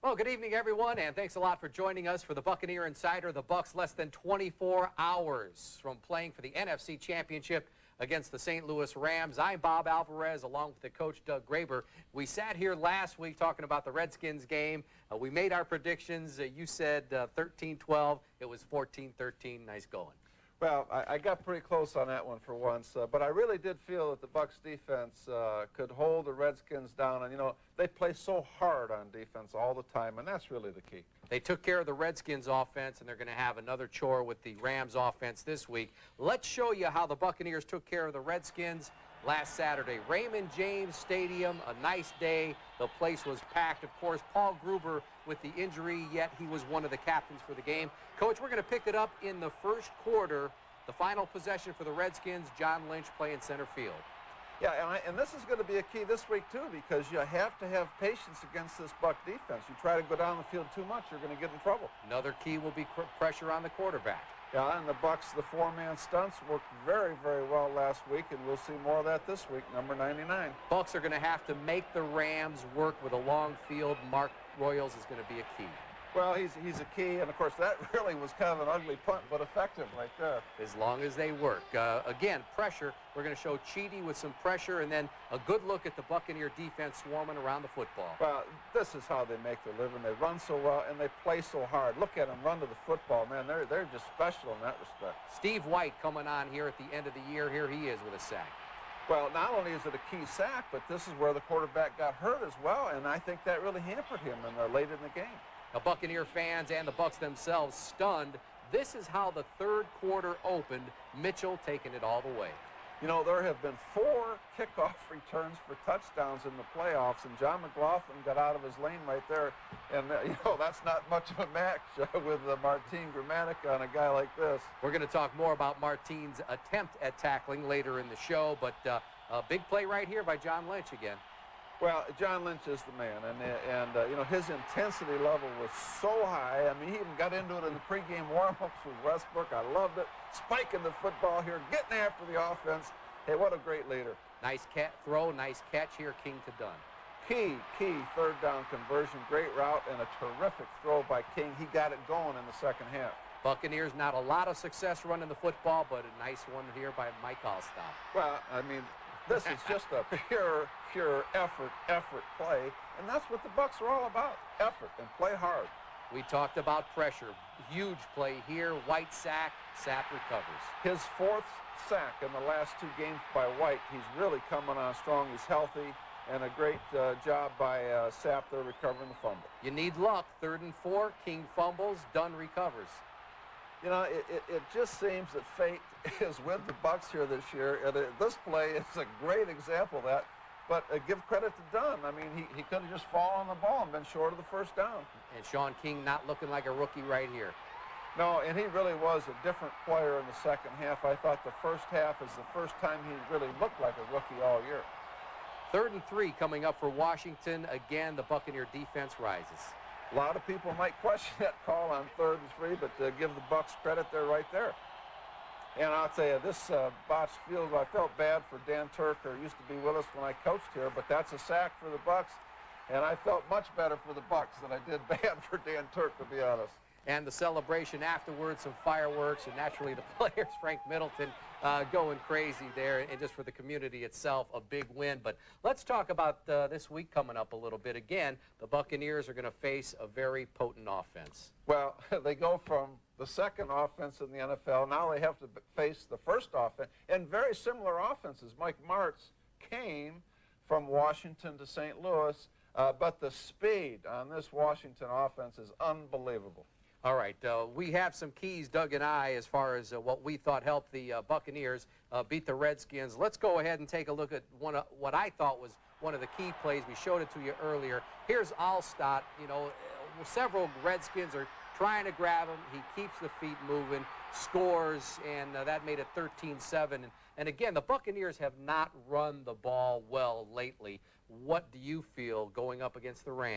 Well, good evening, everyone, and thanks a lot for joining us for the Buccaneer Insider. The Bucs less than 24 hours from playing for the NFC Championship against the St. Louis Rams. I'm Bob Alvarez, along with the coach, Doug Graber. We sat here last week talking about the Redskins game. We made our predictions. You said 13-12. It was 14-13. Nice going. Well, I got pretty close on that one for once, but I really did feel that the Bucs defense could hold the Redskins down. And, you know, they play so hard on defense all the time, and that's really the key. They took care of the Redskins offense, and they're going to have another chore with the Rams offense this week. Let's show you how the Buccaneers took care of the Redskins last Saturday. Raymond James Stadium, a nice day. The place was packed. Of course, Paul Gruber with the injury, yet he was one of the captains for the game. Coach, we're going to pick it up in the first quarter. The final possession for the Redskins, John Lynch playing center field. Yeah, and this is going to be a key this week, too, because you have to have patience against this Buck defense. You try to go down the field too much, you're going to get in trouble. Another key will be pressure on the quarterback. Yeah, and the Bucs, the four-man stunts worked very, very well last week, and we'll see more of that this week, number 99. Bucs are going to have to make the Rams work with a long field. Mark Royals is going to be a key. Well, he's a key, and of course that really was kind of an ugly punt, but effective right there. As long as they work. Again, pressure. We're going to show Cheedy with some pressure, and then a good look at the Buccaneer defense swarming around the football. Well, this is how they make their living. They run so well, and they play so hard. Look at them run to the football, man. They're just special in that respect. Steve White coming on here at the end of the year. Here he is with a sack. Well, not only is it a key sack, but this is where the quarterback got hurt as well, and I think that really hampered him late in the game. The Buccaneer fans and the Bucs themselves stunned. This is how the third quarter opened. Mitchell taking it all the way. You know, there have been 4 kickoff returns for touchdowns in the playoffs, and John McLaughlin got out of his lane right there. And, you know, that's not much of a match with Martin Gramatica on a guy like this. We're going to talk more about Martin's attempt at tackling later in the show, but a big play right here by John Lynch again. Well, John Lynch is the man, and you know, his intensity level was so high. I mean, he even got into it in the pregame warm-ups with Westbrook. I loved it. Spiking the football here, getting after the offense. Hey, what a great leader. Nice throw, nice catch here, King to Dunn. Key third down conversion, great route, and a terrific throw by King. He got it going in the second half. Buccaneers, not a lot of success running the football, but a nice one here by Mike Allstott. Well, I mean, this is just a pure effort play, and that's what the Bucs are all about, effort and play hard. We talked about pressure. Huge play here. White sack. Sapp recovers. His 4th sack in the last 2 games by White. He's really coming on strong. He's healthy, and a great job by Sapp there recovering the fumble. You need luck. 3rd and 4. King fumbles. Dunn recovers. You know, it just seems that fate is with the Bucs here this year. And this play is a great example of that. But give credit to Dunn. I mean, he could have just fallen on the ball and been short of the first down. And Sean King not looking like a rookie right here. No, and he really was a different player in the second half. I thought the first half is the first time he really looked like a rookie all year. 3rd and 3 coming up for Washington. Again, the Buccaneer defense rises. A lot of people might question that call on 3rd and 3, but give the Bucs credit, they're right there. And I'll tell you, this botched field, I felt bad for Dan Turk, who used to be with us when I coached here, but that's a sack for the Bucs, and I felt much better for the Bucs than I did bad for Dan Turk, to be honest. And the celebration afterwards, some fireworks, and naturally the players, Frank Middleton, going crazy there. And just for the community itself, a big win. But let's talk about this week coming up a little bit. Again, the Buccaneers are going to face a very potent offense. Well, they go from the second offense in the NFL. Now they have to face the first offense. And very similar offenses. Mike Martz came from Washington to St. Louis, but the speed on this Washington offense is unbelievable. All right, we have some keys, Doug and I, as far as what we thought helped the Buccaneers beat the Redskins. Let's go ahead and take a look at what I thought was one of the key plays. We showed it to you earlier. Here's Allstott. You know, several Redskins are trying to grab him. He keeps the feet moving, scores, and that made it 13-7. And again, the Buccaneers have not run the ball well lately. What do you feel going up against the Rams?